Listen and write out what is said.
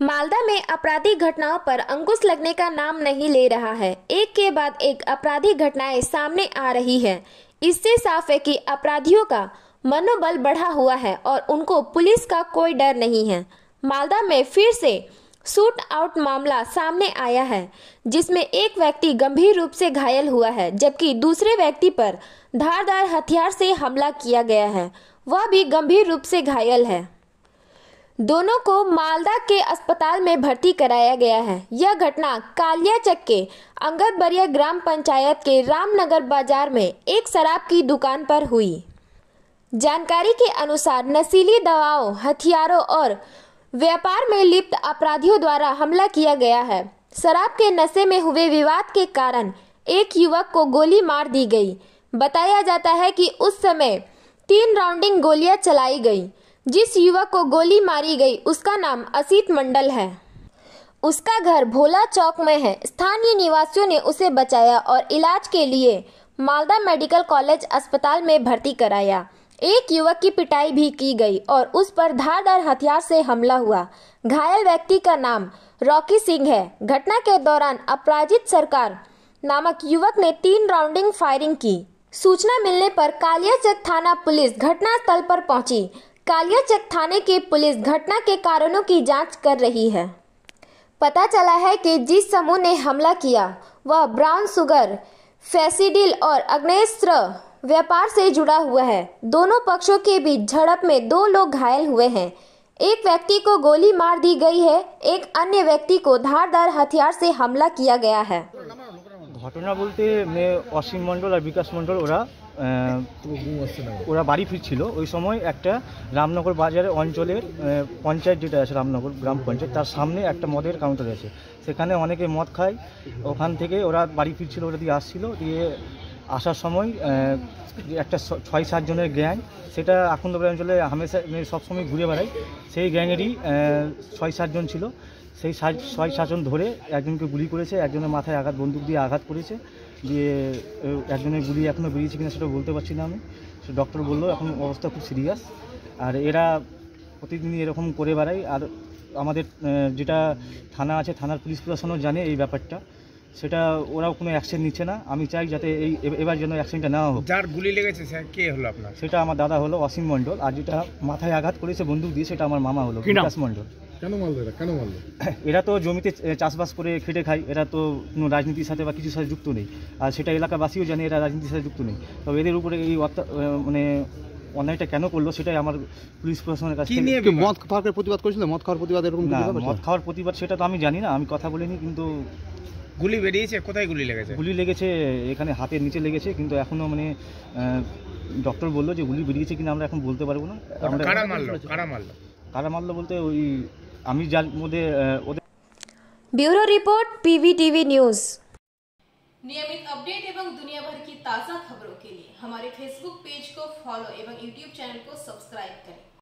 मालदा में आपराधिक घटनाओं पर अंकुश लगने का नाम नहीं ले रहा है। एक के बाद एक आपराधिक घटनाएं सामने आ रही है। इससे साफ है कि अपराधियों का मनोबल बढ़ा हुआ है और उनको पुलिस का कोई डर नहीं है। मालदा में फिर से शूट आउट मामला सामने आया है, जिसमें एक व्यक्ति गंभीर रूप से घायल हुआ है, जबकि दूसरे व्यक्ति पर धारदार हथियार से हमला किया गया है, वह भी गंभीर रूप से घायल है। दोनों को मालदा के अस्पताल में भर्ती कराया गया है। यह घटना कालियाचक के अंगदबरिया ग्राम पंचायत के रामनगर बाजार में एक शराब की दुकान पर हुई। जानकारी के अनुसार नशीली दवाओं, हथियारों और व्यापार में लिप्त अपराधियों द्वारा हमला किया गया है। शराब के नशे में हुए विवाद के कारण एक युवक को गोली मार दी गई। बताया जाता है कि उस समय 3 राउंडिंग गोलियां चलाई गई। जिस युवक को गोली मारी गई उसका नाम असित मंडल है। उसका घर भोला चौक में है। स्थानीय निवासियों ने उसे बचाया और इलाज के लिए मालदा मेडिकल कॉलेज अस्पताल में भर्ती कराया। एक युवक की पिटाई भी की गई और उस पर धारदार हथियार से हमला हुआ। घायल व्यक्ति का नाम रॉकी सिंह है। घटना के दौरान अपराजित सरकार नामक युवक ने 3 राउंडिंग फायरिंग की। सूचना मिलने पर कालियाचक थाना पुलिस घटनास्थल पर पहुंची। कालियाचक थाने की पुलिस घटना के कारणों की जांच कर रही है। पता चला है कि जिस समूह ने हमला किया वह ब्राउन शुगर, फैसिडिल और आग्नेयास्त्र व्यापार से जुड़ा हुआ है। दोनों पक्षों के बीच झड़प में 2 लोग घायल हुए हैं। एक व्यक्ति को गोली मार दी गई है, एक अन्य व्यक्ति को धारदार हथियार से हमला किया गया है। ঘটনা বলতে অসীম মণ্ডল আর বিকাশ মণ্ডল ওরা বাড়ি ফিরছিল। ওই সময় একটা রামনগর বাজারের অঞ্চলের পঞ্চায়েত যেটা আছে রামনগর গ্রাম পঞ্চায়েত, তার সামনে একটা মদের কাউন্টার আছে। সেখানে অনেকে মদ খায়। ওখান থেকে ওরা বাড়ি ফিরছিল, ওরা দিয়ে আসছিল। দিয়ে আসার সময় একটা 6-7 জনের গ্যাং, সেটা আখন্দবাড়ি অঞ্চলে হামেশা সবসময় ঘুরে বেড়ায়। সেই গ্যাংয়েরই 6-7 জন ছিল। সেই 6-7 জন ধরে একজনকে গুলি করেছে, একজনের মাথায় বন্দুক দিয়ে আঘাত করেছে। দিয়ে একজনের গুলি এখনও বেরিয়েছে কিনা সেটা বলতে পারছি না আমি। ডক্টর বললো এখন অবস্থা খুব সিরিয়াস। আর এরা প্রতিদিনই এরকম করে বেড়ায়। আর আমাদের যেটা থানা আছে, থানার পুলিশ প্রশাসনও জানে এই ব্যাপারটা, সেটা ওরাও কোনো অ্যাকশন নিচ্ছে না। আমি চাই যাতে এবার যেন অ্যাকশনটা নেওয়া হোক। যার গুলি লেগেছে কে হলো আপনার? সেটা আমার দাদা হলো অসীম মণ্ডল, আর যেটা মাথায় আঘাত করেছে বন্দুক দিয়ে সেটা আমার মামা হলো বিকাশ মণ্ডল। কেন মারলো এরা তো জমিতে চাষবাস করে খেটে খায়। এরা তো কোনো রাজনীতির সাথে বা কিছুর সাথে যুক্ত নেই। আর সেটা এলাকাবাসীও জানে এরা রাজনীতির সাথে যুক্ত নেই। তবে এদের উপরে এই মানে অন্যায়টা কেন করলো সেটাই আমার পুলিশ প্রশাসনের কাছে। মদ খাওয়ার প্রতিবাদ করেছিল? মদ খাওয়ার প্রতিবাদ এরকম মদ খাওয়ার প্রতিবাদ সেটা তো আমি জানি না, আমি কথা বলিনি। কিন্তু গুলি বেরিয়েছে? কোথায় গুলি লেগেছে? গুলি লেগেছে এখানে হাতের নিচে লেগেছে, কিন্তু এখনও মানে ডক্টর বললো যে গুলি বেরিয়েছে কিনা আমরা এখন বলতে পারবো না। কারা মারলো বলতে ওই আমি যার মধ্যে ওদের। Bureau report PVTV news. नियमित अपडेट एवं दुनिया भर की ताज़ा खबरों के लिए हमारे फेसबुक पेज को फॉलो एवं यूट्यूब चैनल को सब्सक्राइब करें।